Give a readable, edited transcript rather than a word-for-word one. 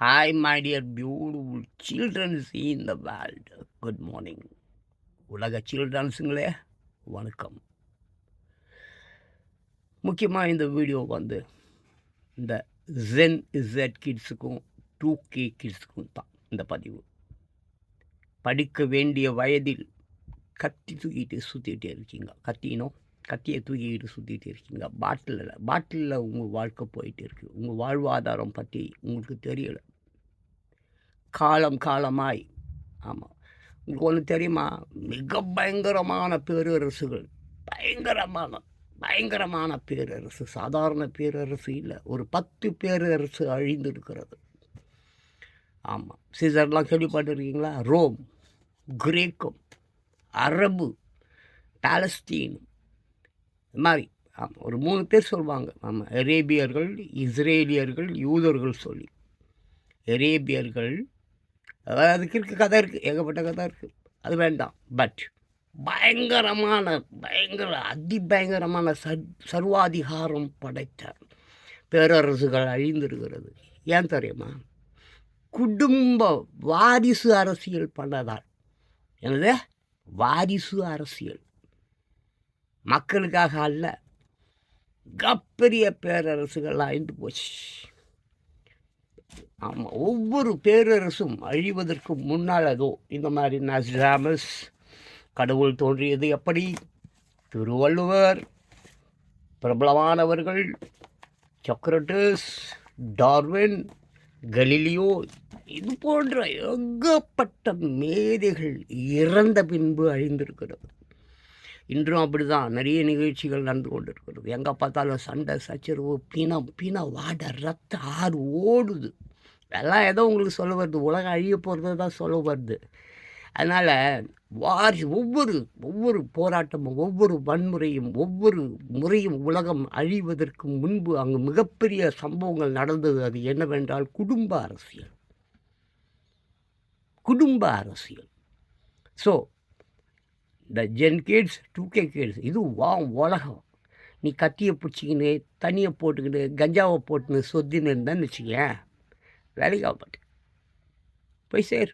Hi, my dear beautiful children in the world. Good morning. உலக சில்ட்ரன்ஸுங்களே வணக்கம். முக்கியமாக இந்த வீடியோ இந்த ஜென் இசட் கிட்ஸுக்கும் 2K கிட்ஸுக்கும் தான் இந்த பதிவு. படிக்க வேண்டிய வயதில் கத்தி தூக்கிட்டு சுற்றிக்கிட்டே இருக்கீங்க. கத்தியை தூக்கிக்கிட்டு சுற்றிக்கிட்டு இருக்கீங்க. பாட்டிலில் உங்கள் வாழ்க்கை போயிட்டு இருக்குது. உங்கள் வாழ்வாதாரம் பற்றி உங்களுக்கு தெரியலை. காலமாய் ஆமாம், உங்களுக்கு ஒன்று தெரியுமா? மிக பயங்கரமான பேரரசுகள், பயங்கரமான பேரரசு, சாதாரண பேரரசு இல்லை, ஒரு 10 பேரரசு அழிந்திருக்கிறது. ஆமாம், சீசர்லாம் கேள்விப்பட்டிருக்கீங்களா? ரோம், கிரேக்கம், அரபு, பாலஸ்தீன், இது மாதிரி. ஆமாம், ஒரு 3 பேர் சொல்லுவாங்க. ஆமாம், அரேபியர்கள், இஸ்ரேலியர்கள், யூதர்கள் சொல்லி. அரேபியர்கள், அதுக்கு இருக்குது, கதை இருக்குது, ஏகப்பட்ட கதை இருக்குது, அது வேண்டாம். பட் அதிபயங்கரமான சர்வாதிகாரம் படைத்த பேரரசுகள் அழிந்திருக்கிறது. ஏன் தெரியுமா? குடும்ப வாரிசு அரசியல் பண்ணதால். என்னது? வாரிசு அரசியல், மக்களுக்காக அல்ல. மிகப்பெரிய பேரரசுகள் அழிந்து போச்சு. ஆமாம், ஒவ்வொரு பேரரசும் அழிவதற்கு முன்னால் இந்த மாதிரி நாஸ்டாமஸ், கடவுள் தோன்றியது எப்படி, திருவள்ளுவர், பிரபலமானவர்கள், சாக்ரட்டிஸ், டார்வின், கலீலியோ, இது போன்ற ஏகப்பட்ட மேதைகள் இறந்த பின்பு அழிந்திருக்கிறது. இன்றும் அப்படி தான் நிறைய நிகழ்ச்சிகள் நடந்து கொண்டு இருக்கிறது. எங்கே பார்த்தாலும் சண்டை, சச்சரவு, பிணம் வாட, ரத்த ஆறு ஓடுது. எல்லாம் ஏதோ உங்களுக்கு சொல்ல வருது, உலகம் அழிய போகிறது தான் சொல்ல வருது. அதனால் ஒவ்வொரு போராட்டமும், ஒவ்வொரு வன்முறையும், ஒவ்வொரு முறையும் உலகம் அழிவதற்கு முன்பு அங்கு மிகப்பெரிய சம்பவங்கள் நடந்தது. அது என்னவென்றால் குடும்ப அரசியல். ஸோ இந்த ஜென் கிட்ஸ், 2K கிட்ஸ், இது உலகம். நீ கத்தியை பிடிச்சிக்கின்னு, தண்ணியை போட்டுக்கின்னு, கஞ்சாவை போட்டுன்னு சொத்தின்னு இருந்தான்னு வச்சுக்கேன், வேலைக்கு ஆகப்பட்டு போய் சேர்.